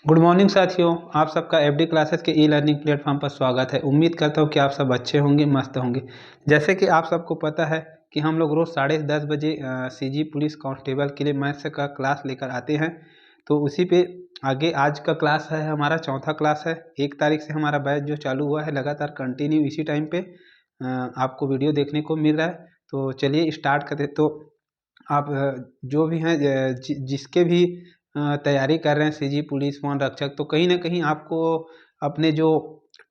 Good morning साथियों, आप सबका एफडी क्लासेस के ई लर्निंग प्लेटफॉर्म पर स्वागत है। उम्मीद करता हूँ कि आप सब अच्छे होंगे, मस्त होंगे। जैसे कि आप सबको पता है कि हम लोग रोज़ 10:30 बजे सीजी पुलिस कांस्टेबल के लिए मैथ्स का क्लास लेकर आते हैं। तो उसी पे आगे आज का क्लास है, हमारा चौथा क्लास है। 1 तारीख से हमारा बैच जो चालू हुआ है, लगातार कंटिन्यू इसी टाइम पे आपको वीडियो देखने को मिल रहा है। तो चलिए स्टार्ट करते। तो आप जो भी हैं जिसके भी तैयारी कर रहे हैं सीजी पुलिस वन रक्षक, तो कहीं ना कहीं आपको अपने जो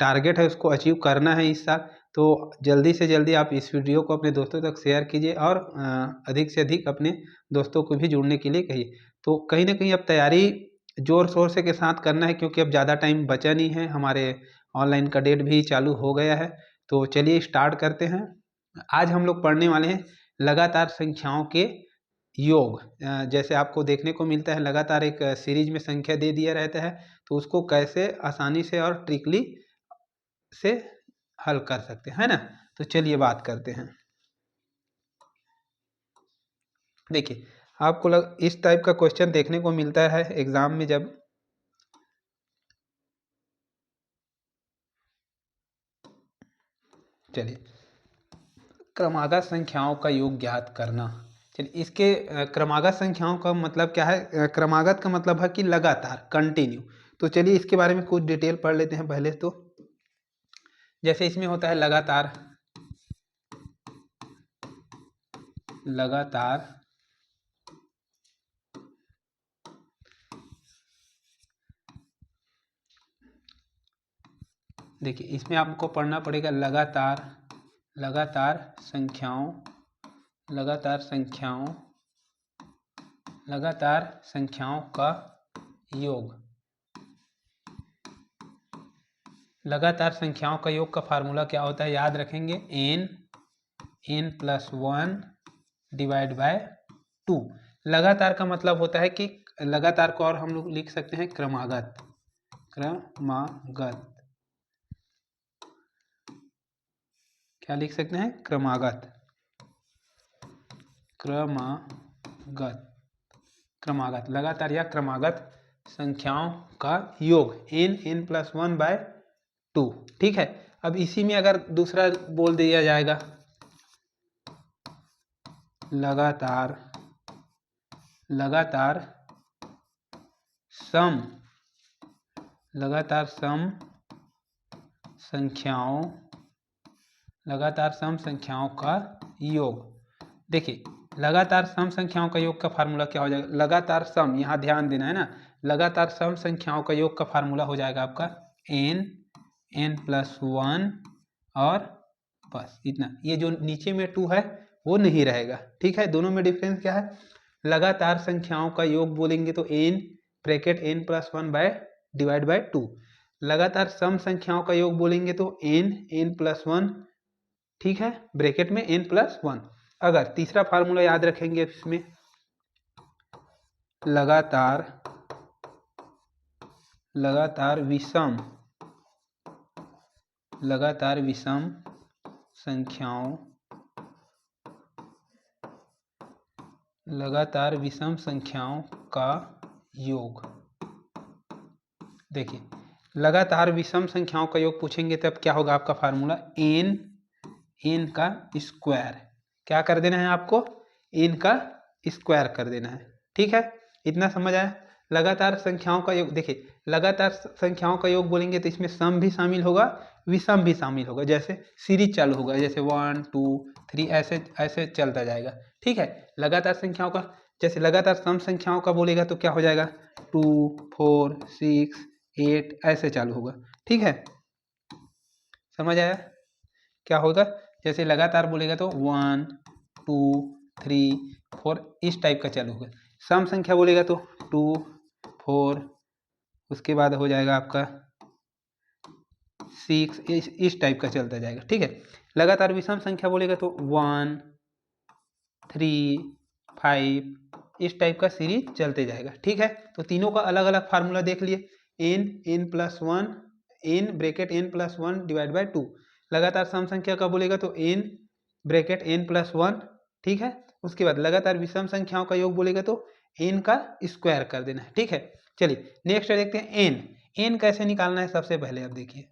टारगेट है उसको अचीव करना है इस साल। तो जल्दी से जल्दी आप इस वीडियो को अपने दोस्तों तक शेयर कीजिए और अधिक से अधिक अपने दोस्तों को भी जुड़ने के लिए कहिए। तो कहीं ना कहीं अब तैयारी जोर शोर से के साथ करना है, क्योंकि अब ज़्यादा टाइम बचा नहीं है, हमारे ऑनलाइन का डेट भी चालू हो गया है। तो चलिए स्टार्ट करते हैं। आज हम लोग पढ़ने वाले हैं लगातार संख्याओं के योग। जैसे आपको देखने को मिलता है, लगातार एक सीरीज में संख्या दे दिया रहता है, तो उसको कैसे आसानी से और ट्रिकली से हल कर सकते हैं, है ना। तो चलिए बात करते हैं। देखिए, आपको इस टाइप का क्वेश्चन देखने को मिलता है एग्जाम में। जब चलिए, क्रमागत संख्याओं का योग ज्ञात करना। चलिए, इसके क्रमागत संख्याओं का मतलब क्या है। क्रमागत का मतलब है कि लगातार, कंटिन्यू। तो चलिए इसके बारे में कुछ डिटेल पढ़ लेते हैं पहले। तो जैसे इसमें होता है लगातार, लगातार देखिए, इसमें आपको पढ़ना पड़ेगा लगातार, लगातार संख्याओं, लगातार संख्याओं, लगातार संख्याओं का योग। लगातार संख्याओं का योग का फार्मूला क्या होता है, याद रखेंगे। n+1 divide by 2। लगातार का मतलब होता है कि लगातार को और हम लोग लिख सकते हैं क्रमागत। क्रमागत क्या लिख सकते हैं, क्रमागत। क्रमागत, क्रमागत, लगातार या क्रमागत संख्याओं का योग n+1 बाय 2। ठीक है। अब इसी में अगर दूसरा बोल दिया जाएगा, लगातार, लगातार सम, लगातार सम संख्याओं, लगातार सम संख्याओं का योग। देखिए, लगातार सम संख्याओं का योग का फार्मूला क्या हो जाएगा। लगातार सम, यहाँ ध्यान देना है ना, लगातार सम संख्याओं का योग का फार्मूला हो जाएगा आपका n+1 और बस इतना। ये जो नीचे में 2 है वो नहीं रहेगा। ठीक है, दोनों में डिफरेंस क्या है। लगातार संख्याओं का योग बोलेंगे तो n bracket n+1 by divide by 2। लगातार सम संख्याओं का योग बोलेंगे तो n+1, ठीक है, ब्रैकेट में n+1। अगर तीसरा फार्मूला याद रखेंगे इसमें, लगातार, लगातार विषम, लगातार विषम संख्याओं, लगातार विषम संख्याओं का योग। देखिए, लगातार विषम संख्याओं का योग पूछेंगे तब क्या होगा आपका फार्मूला, n का स्क्वायर। क्या कर देना है आपको, n का स्क्वायर कर देना है। ठीक है, इतना समझ आया। लगातार संख्याओं का योग, देखिए लगातार संख्याओं का योग बोलेंगे तो इसमें सम भी शामिल होगा, विषम भी शामिल होगा। जैसे सीरीज चालू होगा, जैसे 1 2 3 ऐसे ऐसे चलता जाएगा। ठीक है, लगातार संख्याओं का, जैसे लगातार सम संख्याओं का बोलेगा तो क्या हो जाएगा, 2 4 6 8 ऐसे चालू होगा। ठीक है, समझ आया क्या होगा। जैसे लगातार बोलेगा तो 1 2 3 4 इस टाइप का चालू होगा। सम संख्या बोलेगा तो 2 4, उसके बाद हो जाएगा आपका 6, इस टाइप का चलता जाएगा। ठीक है, लगातार विषम संख्या बोलेगा तो 1 3 5 इस टाइप का सीरीज चलते जाएगा। ठीक है, तो तीनों का अलग अलग फार्मूला देख लिए। n+1, n bracket n+1 divide by 2। लगातार सम संख्या का बोलेगा तो n ब्रैकेट n+1। ठीक है, उसके बाद लगातार विषम संख्याओं का योग बोलेगा तो n का स्क्वायर कर देना है। ठीक है, चलिए नेक्स्ट देखते हैं एन। एन कैसे निकालना है सबसे पहले अब देखिए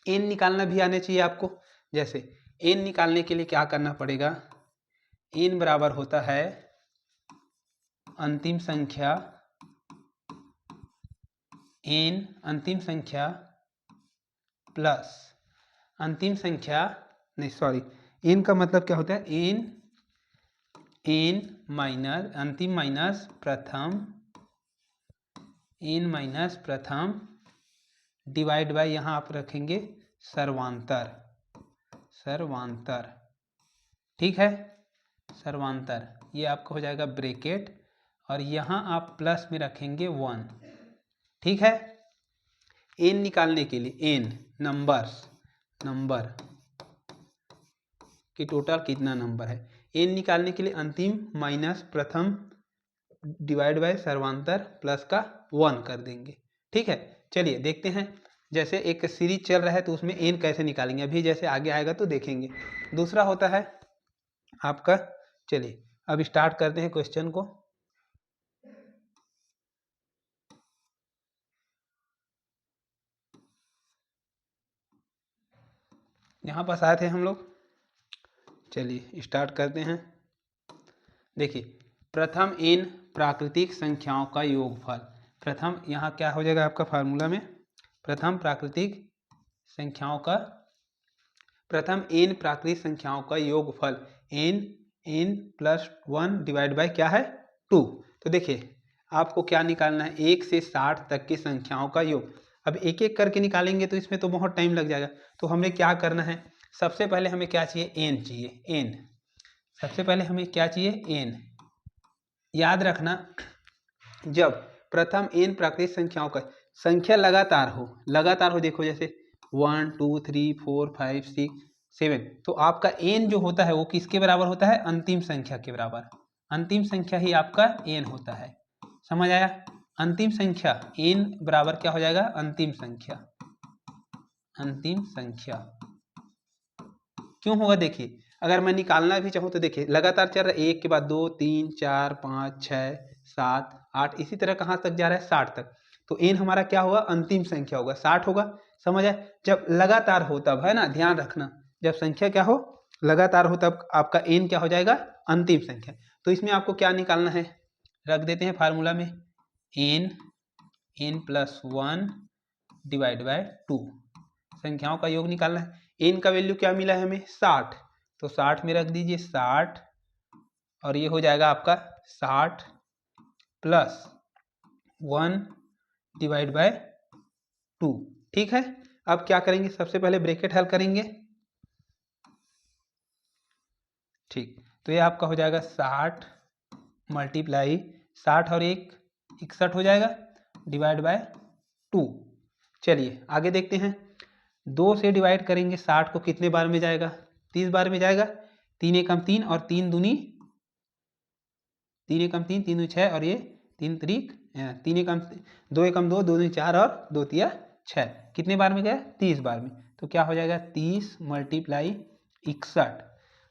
एन निकालना भी आने चाहिए आपको। जैसे एन निकालने के लिए क्या करना पड़ेगा, एन बराबर होता है अंतिम संख्या, एन अंतिम संख्या प्लस अंतिम संख्या, नहीं सॉरी, एन का मतलब क्या होता है, एन माइनस अंतिम माइनस प्रथम, एन माइनस प्रथम डिवाइड बाय यहाँ आप रखेंगे सर्वांतर, सर्वांतर, ठीक है, सर्वांतर, ये आपका हो जाएगा ब्रैकेट और यहाँ आप प्लस में रखेंगे 1, ठीक है। एन निकालने के लिए एन नंबर्स, नंबर कि टोटल कितना नंबर है, एन निकालने के लिए अंतिम माइनस प्रथम डिवाइड बाय सर्वांतर प्लस का 1 कर देंगे, ठीक है। चलिए देखते हैं, जैसे एक सीरीज चल रहा है तो उसमें एन कैसे निकालेंगे, अभी जैसे आगे आएगा तो देखेंगे। दूसरा होता है आपका, चलिए अब स्टार्ट करते हैं क्वेश्चन को। यहाँ पास आए थे हम लोग, चलिए स्टार्ट करते हैं। देखिए प्रथम एन प्राकृतिक संख्याओं का योगफल, प्रथम यहाँ क्या हो जाएगा आपका फार्मूला में, प्रथम प्राकृतिक संख्याओं का, प्रथम एन प्राकृतिक संख्याओं का योगफल एन प्लस 1 डिवाइड बाय क्या है 2। तो देखिए आपको क्या निकालना है, 1 से 60 तक की संख्याओं का योग। अब एक एक करके निकालेंगे तो इसमें तो बहुत टाइम लग जाएगा, तो हमें क्या करना है, सबसे पहले हमें क्या चाहिए, एन चाहिए, एन, सबसे पहले हमें क्या चाहिए, एन। याद रखना जब प्रथम एन प्राकृतिक संख्याओं का संख्या लगातार हो, देखो जैसे 1 2 3 4 5 6 7, तो आपका एन जो होता है वो किसके बराबर होता है, अंतिम संख्या के बराबर, अंतिम संख्या ही आपका एन होता है, समझ आया। अंतिम संख्या एन बराबर क्या हो जाएगा, अंतिम संख्या, अंतिम संख्या क्यों होगा, देखिए अगर मैं निकालना भी चाहूँ तो देखिए लगातार चल रहा है, 1 के बाद 2 3 4 5 6 7 8, इसी तरह कहाँ तक जा रहा है 60 तक, तो एन हमारा क्या होगा, अंतिम संख्या होगा 60 होगा, समझ आए। जब लगातार हो तब है ना, ध्यान रखना, जब संख्या क्या हो, लगातार हो तब आपका एन क्या हो जाएगा, अंतिम संख्या। तो इसमें आपको क्या निकालना है, रख देते हैं फार्मूला में, एन प्लस 1 डिवाइड बाय 2, संख्याओं का योग निकालना है। एन का वैल्यू क्या मिला है हमें, 60, तो 60 में रख दीजिए 60, और ये हो जाएगा आपका 60 प्लस 1 डिवाइड बाय 2, ठीक है। अब क्या करेंगे, सबसे पहले ब्रैकेट हल करेंगे, ठीक, तो ये आपका हो जाएगा 60 मल्टीप्लाई 60 और 1 61 हो जाएगा डिवाइड बाय 2। चलिए आगे देखते हैं, 2 से डिवाइड करेंगे 60 को, कितने बार में जाएगा, 30 बार में जाएगा, 3 एकम 3 और 3 दूनी 3 एकम 3 3 दूनी 6 और ये 3 त्रिक 3 एकम 2 एकम 2 2 दूनी 4 और 2 तिया 6, कितने बार में गया, 30 बार में, तो क्या हो जाएगा 30 मल्टीप्लाई 61,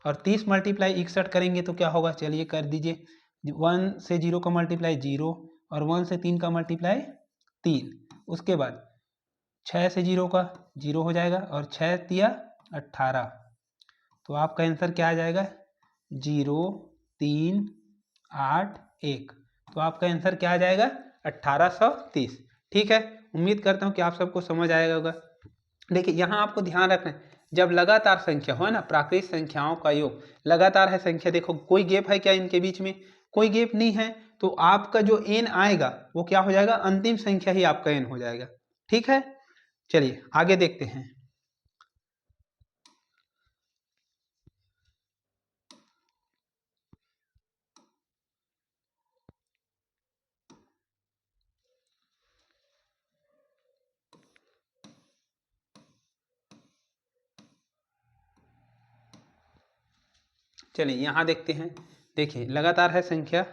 और 30 मल्टीप्लाई 61 करेंगे तो क्या होगा, चलिए कर दीजिए, 1 से 0 का मल्टीप्लाई 0 और 1 से 3 का मल्टीप्लाई 3, उसके बाद 6 से 0 का 0 हो जाएगा और 6 तिया 18, तो आपका आंसर क्या आ जाएगा, 0 3 8 1, तो आपका आंसर क्या आ जाएगा 1830, ठीक है। उम्मीद करता हूँ कि आप सबको समझ आएगा होगा। देखिए यहाँ आपको ध्यान रखना है, जब लगातार संख्या हो ना, प्राकृतिक संख्याओं का योग लगातार है संख्या, देखो कोई गैप है क्या इनके बीच में, कोई गैप नहीं है, तो आपका जो एन आएगा वो क्या हो जाएगा, अंतिम संख्या ही आपका एन हो जाएगा, ठीक है। चलिए आगे देखते हैं, चलिए यहाँ देखते हैं, देखिए लगातार है संख्या,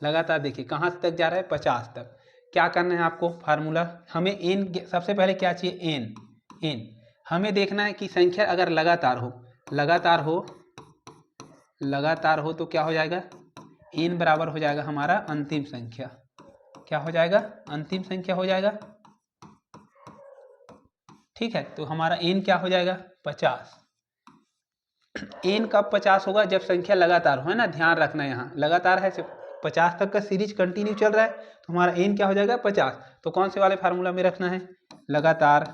लगातार देखिए कहाँ तक जा रहा है, 50 तक। क्या करना है आपको, फार्मूला हमें एन, सबसे पहले क्या चाहिए, एन हमें देखना है कि संख्या अगर लगातार हो, लगातार हो तो क्या हो जाएगा, एन बराबर हो जाएगा हमारा अंतिम संख्या, क्या हो जाएगा, अंतिम संख्या हो जाएगा। ठीक है, तो हमारा n क्या हो जाएगा, 50। n कब 50 होगा, जब संख्या लगातार हो, है ना, ध्यान रखना यहाँ लगातार है, 50 तक का सीरीज कंटिन्यू चल रहा है, तो हमारा n क्या हो जाएगा, 50। तो कौन से वाले फार्मूला में रखना है, लगातार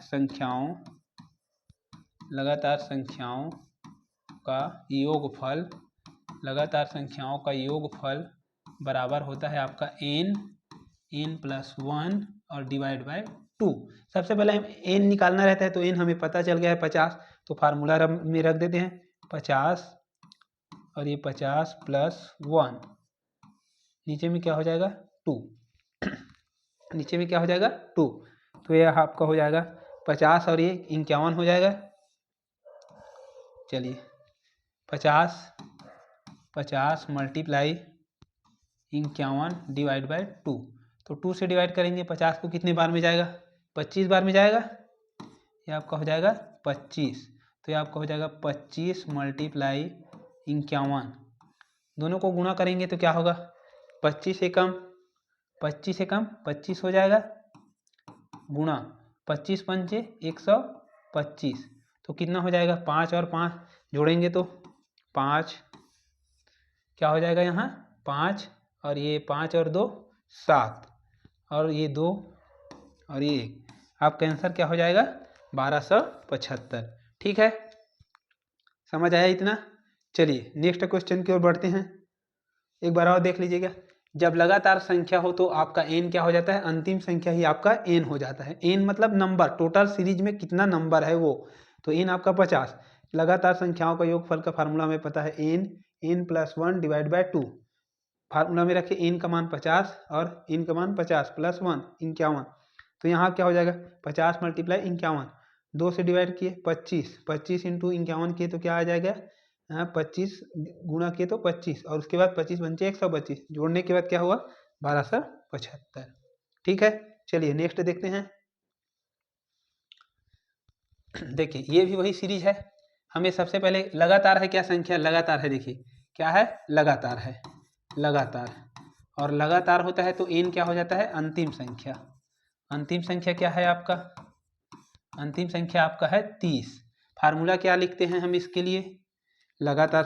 संख्याओं का योगफल बराबर होता है आपका n प्लस 1 और डिवाइड बाय 2। सबसे पहले हम n निकालना रहता है, तो n हमें पता चल गया है 50, तो फार्मूला में रख देते हैं 50 और ये 50 प्लस 1, नीचे में क्या हो जाएगा 2, नीचे में क्या हो जाएगा 2, तो यह आपका हो जाएगा 50 और ये 51 हो जाएगा। चलिए 50 मल्टीप्लाई 51 डिवाइड बाय 2, तो 2 से डिवाइड करेंगे 50 को, कितने बार में जाएगा, 25 बार में जाएगा, ये आपका हो जाएगा 25, तो ये आपका हो जाएगा 25 मल्टीप्लाई 51, दोनों को गुणा करेंगे तो क्या होगा, 25 से कम 25 हो जाएगा, गुणा 25 पंचे 125, तो कितना हो जाएगा, 5 और 5 जोड़ेंगे तो 5, क्या हो जाएगा यहाँ 5, और ये 5 और 2 7, और ये 2 और ये 1, आपका आंसर क्या हो जाएगा 1275। ठीक है, समझ आया इतना। चलिए नेक्स्ट क्वेश्चन की ओर बढ़ते हैं, एक बार और देख लीजिएगा। जब लगातार संख्या हो तो आपका n क्या हो जाता है, अंतिम संख्या ही आपका n हो जाता है। n मतलब नंबर, टोटल सीरीज में कितना नंबर है वो, तो n आपका 50। लगातार संख्याओं का योगफल का फार्मूला हमें पता है n plus 1 divide by 2, formula में रखे n का मान 50 और n का मान 50 प्लस 1 51, तो यहाँ क्या हो जाएगा 50 मल्टीप्लाई 51, 2 से डिवाइड किए 25 इंटू 51 किए तो क्या आ जाएगा, 25 गुणा किए तो 25, और उसके बाद 25 पंचे 125, जोड़ने के बाद क्या हुआ 1275। ठीक है, चलिए नेक्स्ट देखते हैं। देखिए ये भी वही सीरीज है, हमें सबसे पहले लगातार है, क्या संख्या लगातार है, देखिए क्या है, लगातार है, और लगातार होता है तो n क्या हो जाता है, अंतिम संख्या। अंतिम संख्या क्या है आपका, अंतिम संख्या आपका है 30। फार्मूला क्या लिखते हैं हम इसके लिए, लगातार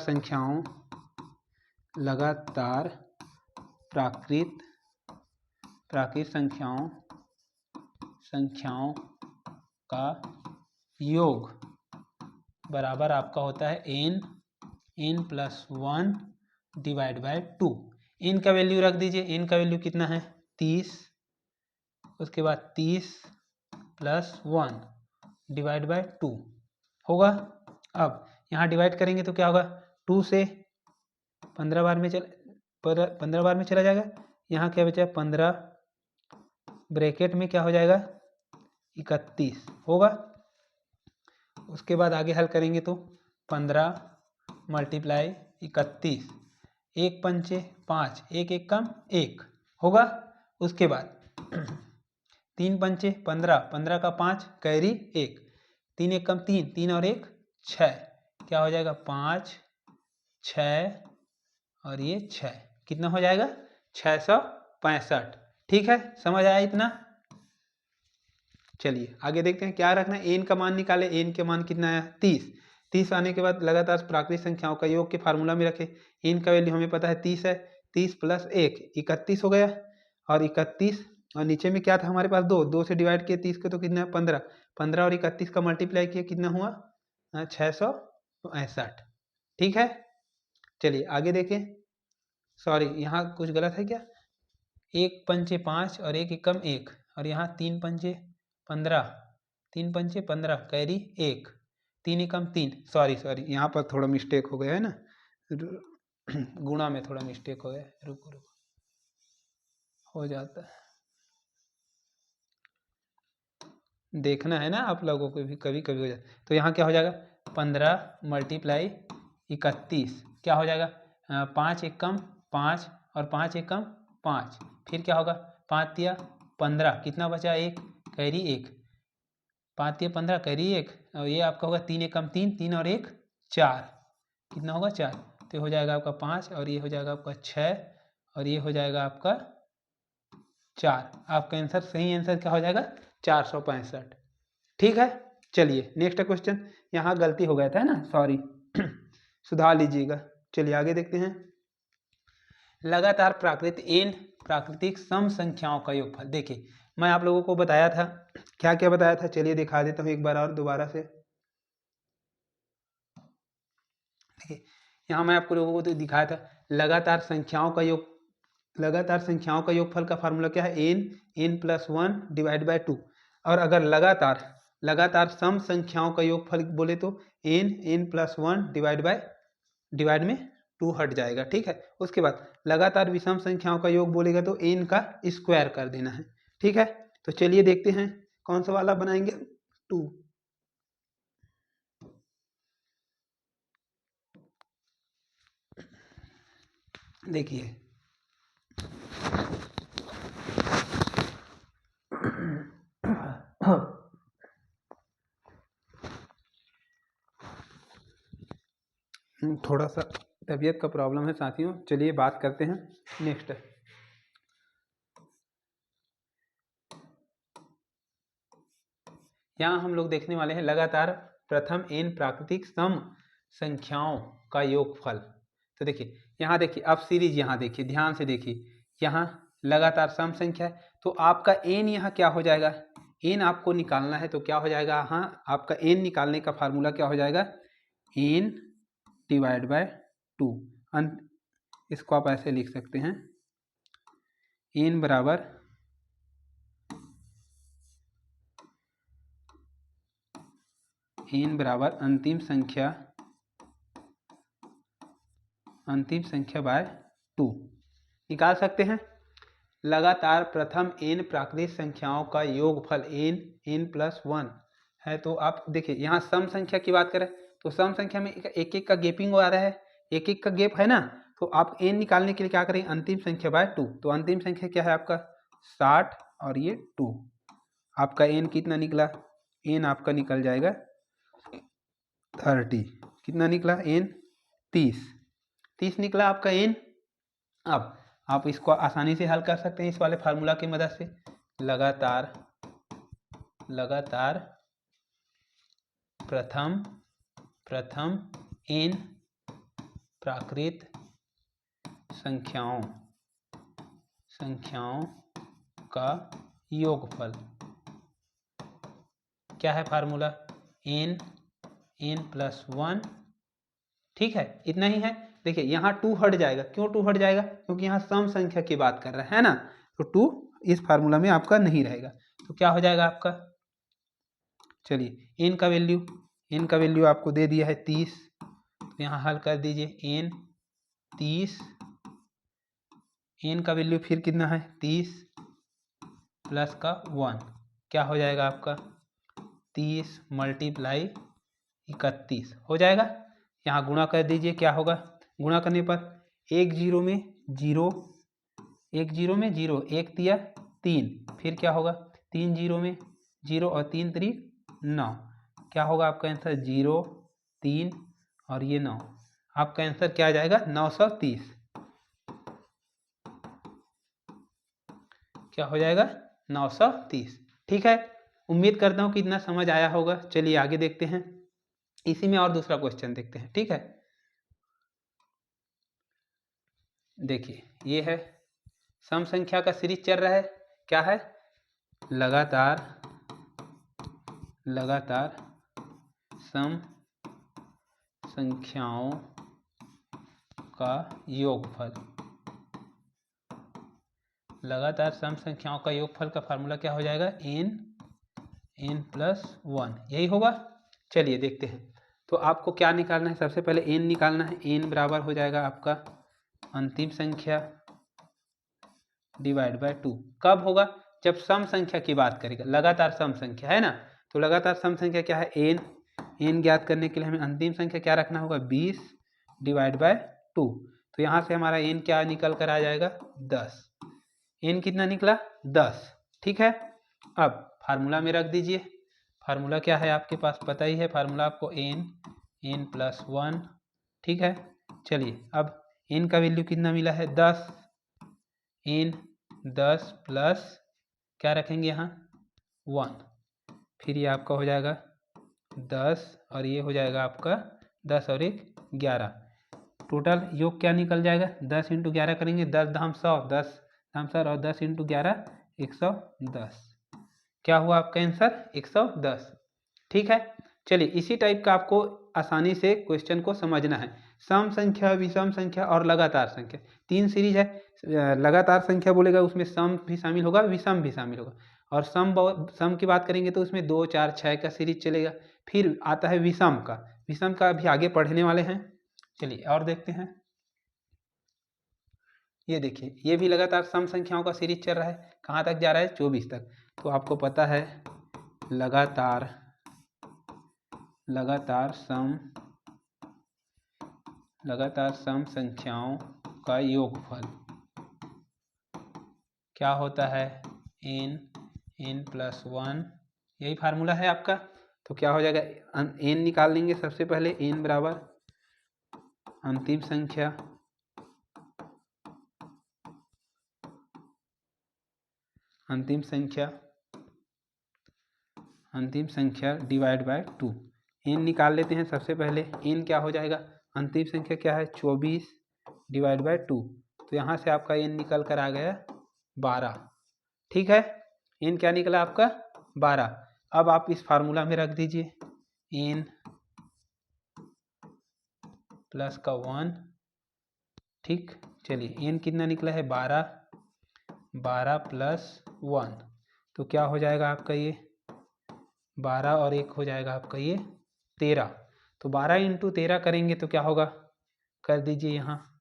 प्राकृत संख्याओं का योग बराबर आपका होता है n plus 1 divide by 2। n का वैल्यू रख दीजिए, n का वैल्यू कितना है 30, उसके बाद 30 प्लस 1 डिवाइड बाय 2 होगा। अब यहाँ डिवाइड करेंगे तो क्या होगा, 2 से 15 बार में चला जाएगा, यहाँ क्या बचा 15, ब्रैकेट में क्या हो जाएगा 31 होगा। उसके बाद आगे हल करेंगे तो 15 मल्टीप्लाई 31, 1 पंचे 5, 1 1 कम 1 होगा। उसके बाद 3 पंचे 15, 15 का 5 कैरी 1, 3 1 कम 3, 3 और 1 6, क्या हो जाएगा 5 6 और ये 6, कितना हो जाएगा 665। ठीक है, समझ आया इतना। चलिए आगे देखते हैं क्या रखना है, n का मान निकाले, n के मान कितना आया 30 आने के बाद लगातार प्राकृत संख्याओं का योग के फार्मूला में रखे, n का वैल्यू हमें पता है 30 है, 30 प्लस 1 31 हो गया, और 31 और नीचे में क्या था हमारे पास 2 से डिवाइड किए 30 को तो कितना 15 और 31 का मल्टीप्लाई किया कितना हुआ 665। ठीक है, चलिए आगे देखें, सॉरी यहाँ कुछ गलत है क्या, 1 पंचे 5 और 1 एकम 1, और यहाँ 3 पंचे 15, 3 पंचे 15 कैरी 1, 3 एकम 3, सॉरी यहाँ पर थोड़ा मिस्टेक हो गया है ना, गुणा में थोड़ा मिस्टेक हो गया, रुको हो जाता है, देखना है ना आप लोगों को भी, कभी कभी हो जाता है। तो यहाँ क्या हो जाएगा 15 मल्टीप्लाई 31, क्या हो जाएगा 5 एकम 5 और 5 एकम 5, फिर क्या होगा 5 तिया 15, कितना बचा 1 कैरी 1, 5 तिया 15 कैरी 1, और ये आपका होगा 3 एकम 3, 3 और 1 4, कितना होगा 4, तो हो जाएगा आपका 5 और ये हो जाएगा आपका 6 और ये हो जाएगा आपका 4। आपका आंसर, सही आंसर क्या हो जाएगा? 465। ठीक है, चलिए नेक्स्ट क्वेश्चन। यहाँ गलती हो गया था ना, सॉरी सुधार लीजिएगा। चलिए आगे देखते हैं। लगातार प्राकृतिक सम संख्याओं का योगफल। देखिए मैं आप लोगों को बताया था, क्या क्या बताया था, चलिए दिखा देता हूँ एक बार और दोबारा से। देखिए यहाँ मैं आपको लोगों को तो दिखाया था, लगातार संख्याओं का योगफल का फार्मूला क्या है? n + 1 divide by 2। और अगर लगातार सम संख्याओं का योगफल बोले तो n + 1 डिवाइड में 2 हट जाएगा। ठीक है, उसके बाद लगातार विषम संख्याओं का योग बोलेगा तो n का स्क्वायर कर देना है। ठीक है, तो चलिए देखते हैं कौन सा वाला बनाएंगे। 2। देखिए थोड़ा सा तबीयत का प्रॉब्लम है साथियों, चलिए बात करते हैं नेक्स्ट। यहाँ हम लोग देखने वाले हैं लगातार प्रथम n प्राकृतिक सम संख्याओं का योगफल। तो देखिए यहाँ देखिए, अब सीरीज यहाँ देखिए, ध्यान से देखिए, यहाँ लगातार सम संख्या है तो आपका n यहाँ क्या हो जाएगा? n आपको निकालना है तो क्या हो जाएगा? हाँ, आपका n निकालने का फार्मूला क्या हो जाएगा? n divide by 2। इसको आप ऐसे लिख सकते हैं, n बराबर अंतिम संख्या बाय 2 निकाल सकते हैं। लगातार प्रथम n प्राकृतिक संख्याओं का योगफल n + 1 है। तो आप देखिए यहाँ सम संख्या की बात करें तो सम संख्या में एक एक का गेपिंग आ रहा है, एक एक का गेप है ना, तो आप n निकालने के लिए क्या करें? अंतिम संख्या बाय 2। तो अंतिम संख्या क्या है आपका? 60 और ये 2। आपका n कितना निकला? n आपका निकल जाएगा 30। कितना निकला? n 30 निकला आपका n। अब आप इसको आसानी से हल कर सकते हैं इस वाले फार्मूला की मदद से। लगातार प्रथम n प्राकृत संख्याओं का योगफल क्या है? Formula n + 1। ठीक है, इतना ही है। देखिए यहाँ 2 हट जाएगा। क्यों 2 हट जाएगा? क्योंकि यहाँ सम संख्या की बात कर रहे हैं ना, तो 2 इस फार्मूला में आपका नहीं रहेगा। तो क्या हो जाएगा आपका? चलिए n का वैल्यू आपको दे दिया है 30। तो यहाँ हल कर दीजिए n 30। n का वैल्यू फिर कितना है? 30 प्लस का 1 क्या हो जाएगा आपका? 30 × 31 हो जाएगा। यहाँ गुणा कर दीजिए, क्या होगा? गुणा करने पर 1 0 में 0, 1 0 में 0, 1 तिया 3, फिर क्या होगा? 3 0 में 0 और 3 3 9। क्या होगा आपका आंसर? 0 3 और ये 9। आपका आंसर क्या आ जाएगा? 930। क्या हो जाएगा? 930। ठीक है, उम्मीद करता हूँ कि इतना समझ आया होगा। चलिए आगे देखते हैं, इसी में और दूसरा क्वेश्चन देखते हैं। ठीक है, देखिए ये है सम संख्या का सीरीज चल रहा है। क्या है? लगातार सम संख्याओं का योगफल। लगातार सम संख्याओं का योगफल का फार्मूला क्या हो जाएगा? n + 1, यही होगा। चलिए देखते हैं। तो आपको क्या निकालना है? सबसे पहले n निकालना है। n बराबर हो जाएगा आपका अंतिम संख्या डिवाइड बाय 2। कब होगा? जब सम संख्या की बात करेगा। लगातार सम संख्या है ना, तो लगातार सम संख्या क्या है? n ज्ञात करने के लिए हमें अंतिम संख्या क्या रखना होगा? 20 डिवाइड बाय 2। तो यहाँ से हमारा n क्या निकल कर आ जाएगा? 10। n कितना निकला? 10। ठीक है, अब फार्मूला में रख दीजिए। फार्मूला क्या है आपके पास? पता ही है फार्मूला आपको, n + 1। ठीक है, चलिए अब n का वैल्यू कितना मिला है? 10। n 10 प्लस क्या रखेंगे यहाँ 1, फिर ये आपका हो जाएगा 10 और ये हो जाएगा आपका 10 और 1 11। टोटल योग क्या निकल जाएगा 10 इंटू 11 करेंगे 10 धाम 100, 10 धाम 100 और 10 इंटू 11 110। क्या हुआ आपका आंसर 110। ठीक है, चलिए इसी टाइप का आपको आसानी से क्वेश्चन को समझना है। सम संख्या, विषम संख्या और लगातार संख्या, 3 सीरीज है। लगातार संख्या बोलेगा उसमें सम भी शामिल होगा, विषम भी शामिल होगा। और सम की बात करेंगे तो उसमें 2 4 6 का सीरीज चलेगा। फिर आता है विषम का, विषम का अभी आगे पढ़ने वाले हैं। चलिए और देखते हैं। ये देखिए ये भी लगातार सम संख्याओं का सीरीज चल रहा है। कहाँ तक जा रहा है 24 तक। तो आपको पता है लगातार सम संख्याओं का योगफल क्या होता है n प्लस 1, यही फार्मूला है आपका। तो क्या हो जाएगा n निकाल लेंगे सबसे पहले, n बराबर अंतिम संख्या डिवाइड बाय 2। n निकाल लेते हैं सबसे पहले। n क्या हो जाएगा, अंतिम संख्या क्या है 24 डिवाइड बाय 2। तो यहाँ से आपका n निकल कर आ गया 12। ठीक है, n क्या निकला आपका 12। अब आप इस फार्मूला में रख दीजिए n प्लस का 1। ठीक, चलिए n कितना निकला है 12, 12 प्लस 1 तो क्या हो जाएगा आपका ये 12 और 1 हो जाएगा आपका ये 13। तो 12 इंटू 13 करेंगे तो क्या होगा, कर दीजिए यहाँ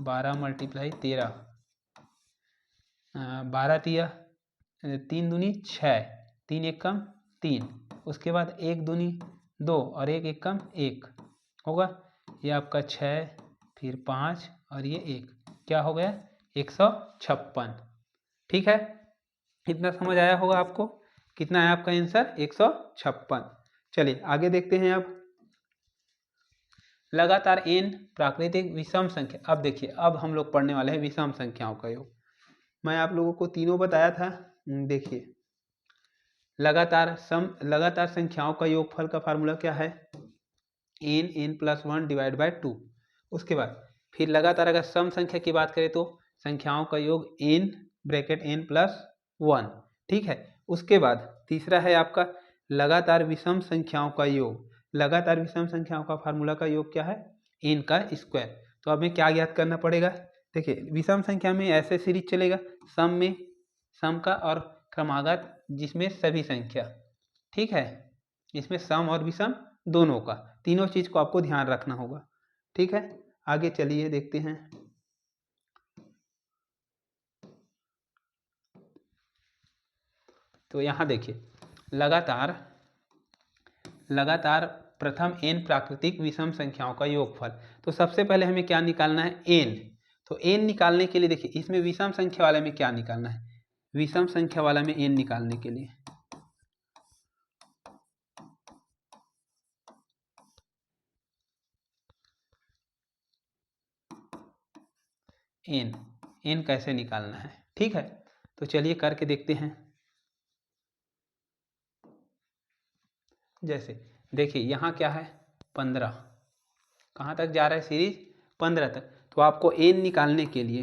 12 मल्टीप्लाई 13, 12 तिया 3 दूनी 6, 3 एक कम 3, उसके बाद 1 दूनी 2 और 1 एक कम 1 होगा। ये आपका 6 फिर 5 और ये 1, क्या हो गया 156। ठीक है, इतना समझ आया होगा आपको। कितना है आपका आंसर 156। चलिए आगे देखते हैं। अब लगातार n प्राकृतिक विषम संख्या। अब देखिए अब हम लोग पढ़ने वाले हैं विषम संख्याओं का योग। मैं आप लोगों को तीनों बताया था। देखिए लगातार संख्याओं का योगफल का फार्मूला क्या है n प्लस 1 डिवाइड बाय 2। उसके बाद फिर लगातार अगर सम संख्या की बात करें तो संख्याओं का योग n ब्रैकेट n प्लस 1। ठीक है, उसके बाद तीसरा है आपका लगातार विषम संख्याओं का योग। लगातार विषम संख्याओं का फार्मूला का योग क्या है n का स्क्वायर। तो हमें क्या ज्ञात करना पड़ेगा, देखिए विषम संख्या में ऐसे सीरीज चलेगा सम का और क्रमागत जिसमें सभी संख्या। ठीक है, इसमें सम और विषम दोनों का, तीनों चीज को आपको ध्यान रखना होगा। ठीक है, आगे चलिए देखते हैं। तो यहाँ देखिए लगातार प्रथम n प्राकृतिक विषम संख्याओं का योगफल। तो सबसे पहले हमें क्या निकालना है n। तो n निकालने के लिए देखिए इसमें विषम संख्या वाले में क्या निकालना है, विषम संख्या वाला में n निकालने के लिए n कैसे निकालना है। ठीक है, तो चलिए करके देखते हैं। जैसे देखिए यहाँ क्या है 15, कहाँ तक जा रहा है सीरीज 15 तक। तो आपको n निकालने के लिए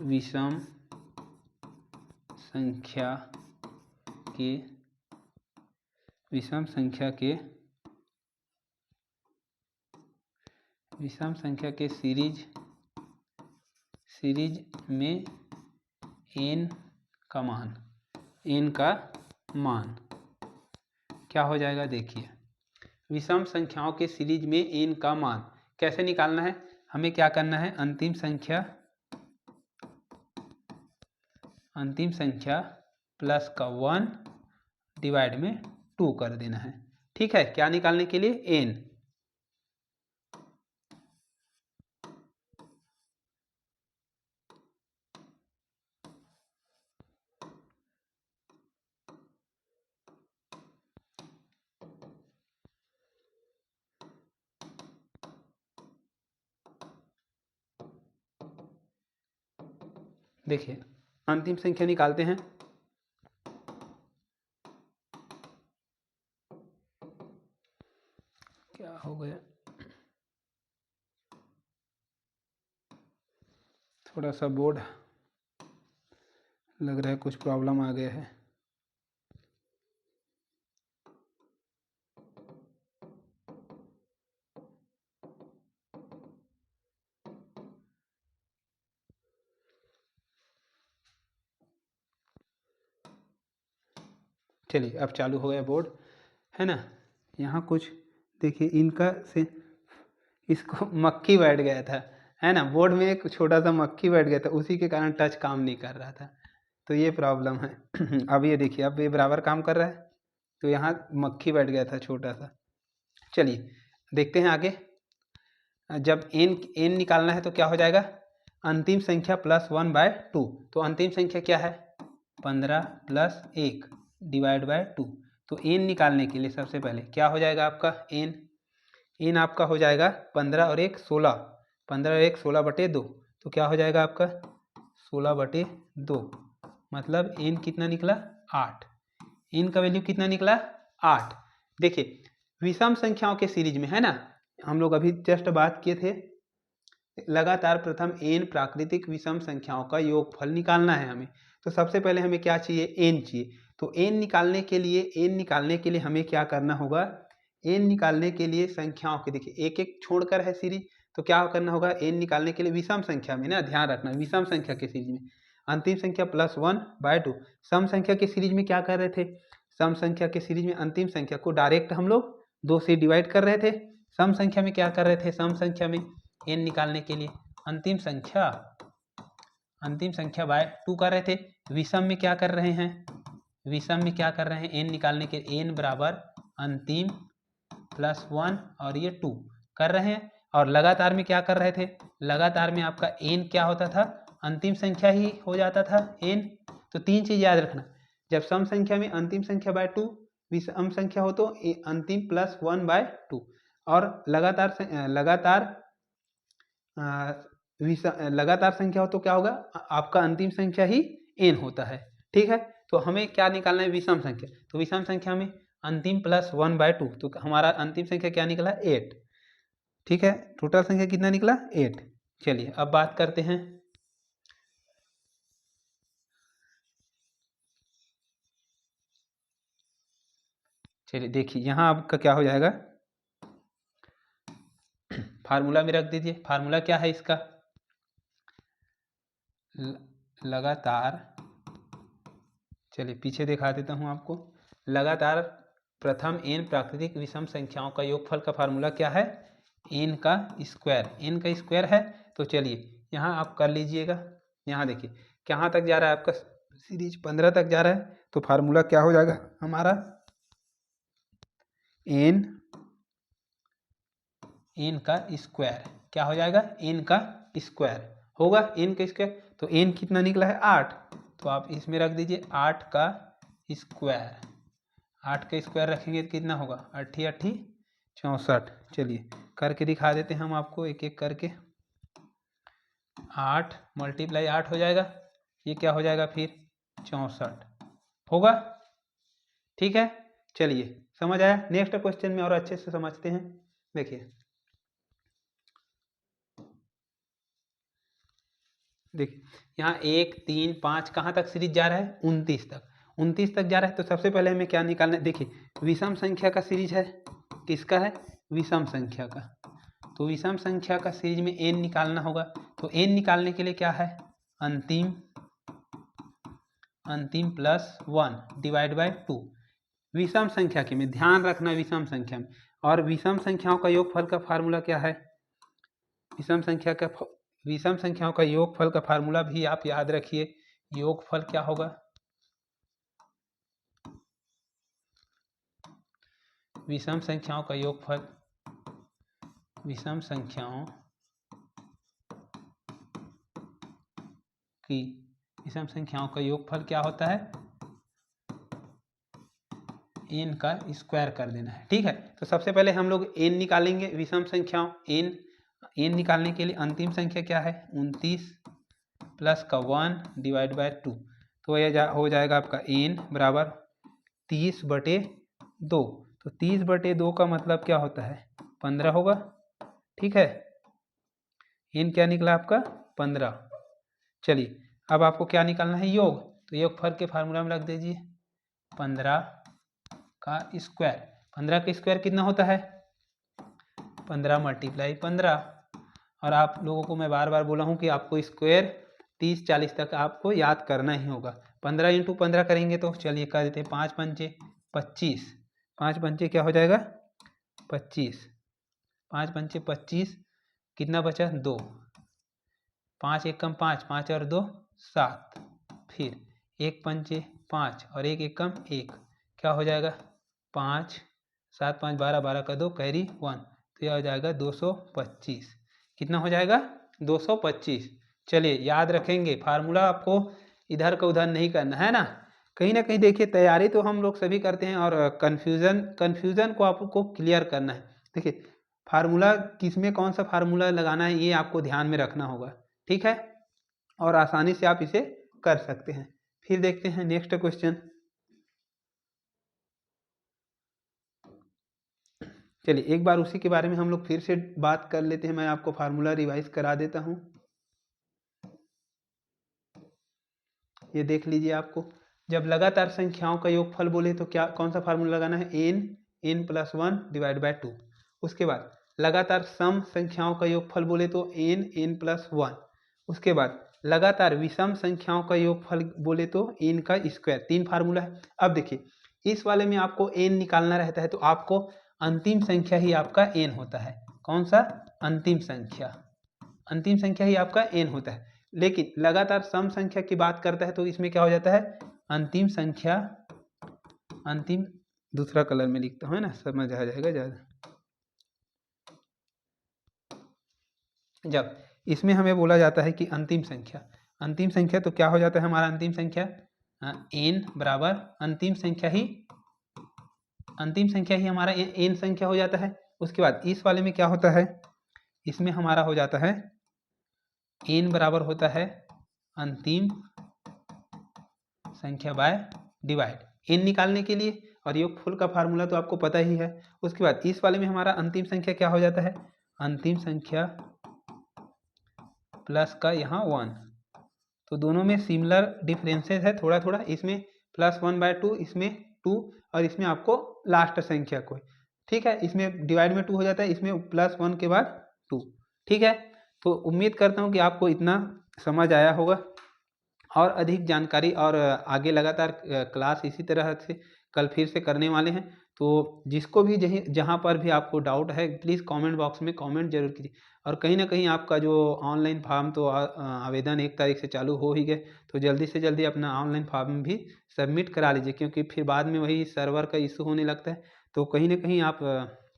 विषम संख्या के सीरीज में n का मान क्या हो जाएगा। देखिए विषम संख्याओं के सीरीज में n का मान कैसे निकालना है, हमें क्या करना है अंतिम संख्या प्लस का 1 डिवाइड में 2 कर देना है। ठीक है, क्या निकालने के लिए n। देखिए अंतिम संख्या निकालते हैं। क्या हो गया, थोड़ा सा बोर्ड लग रहा है कुछ प्रॉब्लम आ गया है। चलिए अब चालू हो गया बोर्ड, है ना। यहाँ कुछ देखिए इनका से इसको मक्खी बैठ गया था, है ना। बोर्ड में एक छोटा सा मक्खी बैठ गया था, उसी के कारण टच काम नहीं कर रहा था, तो ये प्रॉब्लम है। अब ये देखिए, अब ये बराबर काम कर रहा है, तो यहाँ मक्खी बैठ गया था छोटा सा। चलिए देखते हैं आगे। जब एन निकालना है तो क्या हो जाएगा, अंतिम संख्या प्लस 1/2। तो अंतिम संख्या क्या है, 15 + 1 / 2। तो एन निकालने के लिए सबसे पहले क्या हो जाएगा आपका, एन आपका हो जाएगा 15 और 1 16, 15 और 1 16/2। तो क्या हो जाएगा आपका 16/2, मतलब एन कितना निकला 8। एन का वैल्यू कितना निकला 8। देखिए विषम संख्याओं के सीरीज में, है ना, हम लोग अभी जस्ट बात किए थे, लगातार प्रथम एन प्राकृतिक विषम संख्याओं का योगफल निकालना है हमें। तो सबसे पहले हमें क्या चाहिए, एन चाहिए। तो एन निकालने के लिए हमें क्या करना होगा, एन निकालने के लिए संख्याओं के, देखिए एक एक छोड़कर है सीरीज, तो क्या करना होगा, एन निकालने के लिए विषम संख्या में ना, ध्यान रखना विषम संख्या के सीरीज में अंतिम संख्या प्लस 1/2। सम संख्या के सीरीज में क्या कर रहे थे, सम संख्या के सीरीज में अंतिम संख्या को डायरेक्ट हम लोग 2 से डिवाइड कर रहे थे। सम संख्या में क्या कर रहे थे, सम संख्या में एन निकालने के लिए अंतिम संख्या बाय 2 कर रहे थे। विषम में क्या कर रहे हैं, विषम में क्या कर रहे हैं, एन निकालने के एन बराबर अंतिम प्लस 1 और ये 2 कर रहे हैं। और लगातार में क्या कर रहे थे, लगातार में आपका एन क्या होता था, अंतिम संख्या ही हो जाता था एन। तो 3 चीज याद रखना, जब सम संख्या में अंतिम संख्या बाय 2, विषम संख्या हो तो अंतिम प्लस 1/2, और लगातार संख्या हो तो क्या होगा, आपका अंतिम संख्या ही एन होता है। ठीक है, तो हमें क्या निकालना है, विषम संख्या। तो विषम संख्या में अंतिम प्लस 1/2, तो हमारा अंतिम संख्या क्या निकला 8। ठीक है, टोटल संख्या कितना निकला 8। चलिए अब बात करते हैं, चलिए देखिए यहाँ आपका क्या हो जाएगा, फार्मूला में रख दीजिए। फार्मूला क्या है इसका, लगातार, चलिए पीछे दिखा देता हूँ आपको। लगातार प्रथम एन प्राकृतिक विषम संख्याओं का योगफल का फार्मूला क्या है, एन का स्क्वायर। एन का स्क्वायर है, तो चलिए यहाँ आप कर लीजिएगा। यहाँ देखिए कहाँ तक जा रहा है आपका सीरीज, 15 तक जा रहा है, तो फार्मूला क्या हो जाएगा हमारा, एन का स्क्वायर। क्या हो जाएगा, एन का स्क्वायर होगा, एन का स्क्वायर। तो एन कितना निकला है 8, तो आप इसमें रख दीजिए 8 का स्क्वायर। 8 का स्क्वायर रखेंगे तो कितना होगा, 8 8 64। चलिए करके दिखा देते हैं हम आपको एक एक करके। 8 × 8 हो जाएगा, ये क्या हो जाएगा फिर 64 होगा। ठीक है, चलिए समझ आया। नेक्स्ट क्वेश्चन में और अच्छे से समझते हैं। देखिए यहाँ 1 3 5 कहाँ तक सीरीज जा रहा है, 29 तक, 29 तक जा रहा है। तो सबसे पहले हमें क्या निकालना है, देखिए विषम संख्या का सीरीज है, किसका है, विषम संख्या का। तो विषम संख्या का सीरीज में एन निकालना होगा। तो एन निकालने के लिए क्या है, अंतिम प्लस 1 / 2। विषम संख्या के में ध्यान रखना, विषम संख्या में, और विषम संख्याओं का योगफल का फार्मूला क्या है, विषम संख्याओं का योगफल का फार्मूला भी आप याद रखिए। योगफल क्या होगा, विषम संख्याओं का योगफल, विषम संख्याओं की विषम संख्याओं का योगफल क्या होता है, एन का स्क्वायर कर देना है। ठीक है, तो सबसे पहले हम लोग एन निकालेंगे, विषम संख्याओं एन निकालने के लिए अंतिम संख्या क्या है 29, प्लस का 1 डिवाइड बाय 2, तो यह हो जाएगा आपका n बराबर 30/2। तो 30/2 का मतलब क्या होता है, 15 होगा। ठीक है, n क्या निकला आपका 15। चलिए अब आपको क्या निकालना है, योग। तो योगफल के फार्मूला में रख दीजिए 15 का स्क्वायर। 15 का स्क्वायर कितना होता है, 15 × 15। और आप लोगों को मैं बार बार बोला हूँ कि आपको स्क्वायर 30-40 तक आपको याद करना ही होगा। 15 × 15 करेंगे तो चलिए कर देते हैं 5 पंचे 25, 5 पंचे क्या हो जाएगा 25, 5 पंचे 25, कितना बचा 2, 5 एक कम 5, 5 और 2 7, फिर 1 पंचे 5 और 1 एक कम 1, क्या हो जाएगा 5, 7 5 12, 12 का 2 कैरी 1, तो यह हो जाएगा 225। कितना हो जाएगा 225। चलिए याद रखेंगे, फार्मूला आपको इधर का उधर नहीं करना है ना। कहीं ना कहीं देखिए तैयारी तो हम लोग सभी करते हैं और कन्फ्यूज़न को आपको क्लियर करना है। देखिए फार्मूला किस में कौन सा फार्मूला लगाना है ये आपको ध्यान में रखना होगा, ठीक है, और आसानी से आप इसे कर सकते हैं। फिर देखते हैं नेक्स्ट क्वेश्चन। चलिए एक बार उसी के बारे में हम लोग फिर से बात कर लेते हैं। मैं आपको फार्मूला रिवाइज करा देता हूँ। ये देख लीजिए, आपको जब लगातार संख्याओं का योगफल बोले तो क्या कौन सा फार्मूला लगाना है, n + 1 डिवाइड बाय 2। उसके बाद लगातार सम संख्याओं का योगफल बोले तो n + 1। उसके बाद लगातार विषम संख्याओं का योगफल बोले तो n का स्क्वायर। 3 फार्मूला है। अब देखिए इस वाले में आपको n निकालना रहता है तो आपको अंतिम संख्या ही आपका n होता है। कौन सा, अंतिम संख्या, अंतिम संख्या ही आपका n होता है। लेकिन लगातार सम संख्या की बात करता है तो इसमें क्या हो जाता है, अंतिम संख्या, अंतिम, दूसरा कलर में लिखता हूँ ना, समझ आ जाएगा ज़्यादा। जब इसमें हमें बोला जाता है कि अंतिम संख्या, अंतिम संख्या तो क्या हो जाता है हमारा अंतिम संख्या, n बराबर अंतिम संख्या ही, अंतिम संख्या ही हमारा n संख्या हो जाता है। उसके बाद इस वाले में क्या होता है, इसमें हमारा हो जाता है n बराबर होता है अंतिम संख्या बाय डिवाइड। n निकालने के लिए और योगफल का फार्मूला तो आपको पता ही है। उसके बाद इस वाले में हमारा अंतिम संख्या क्या हो जाता है, अंतिम संख्या प्लस का यहाँ 1। तो दोनों में सिमिलर डिफरेंसेस है थोड़ा थोड़ा, इसमें +1/2, इसमें 2, और इसमें आपको लास्ट संख्या को, ठीक है, इसमें डिवाइड में 2 हो जाता है, इसमें +1 के बाद 2। ठीक है, तो उम्मीद करता हूँ कि आपको इतना समझ आया होगा। और अधिक जानकारी और आगे लगातार क्लास इसी तरह से कल फिर से करने वाले हैं। तो जिसको भी जहाँ पर भी आपको डाउट है प्लीज़ कमेंट बॉक्स में कमेंट जरूर कीजिए। और कहीं ना कहीं आपका जो ऑनलाइन फॉर्म तो आवेदन 1 तारीख से चालू हो ही गए, तो जल्दी से जल्दी अपना ऑनलाइन फॉर्म भी सबमिट करा लीजिए, क्योंकि फिर बाद में वही सर्वर का इशू होने लगता है। तो कहीं ना कहीं आप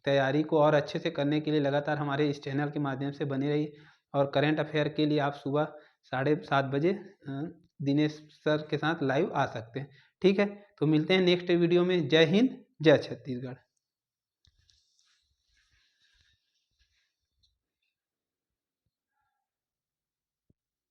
तैयारी को और अच्छे से करने के लिए लगातार हमारे इस चैनल के माध्यम से बने रहिए। और करेंट अफेयर के लिए आप सुबह 7:30 बजे दिनेश सर के साथ लाइव आ सकते हैं। ठीक है, तो मिलते हैं नेक्स्ट वीडियो में। जय हिंद, जय छत्तीसगढ़।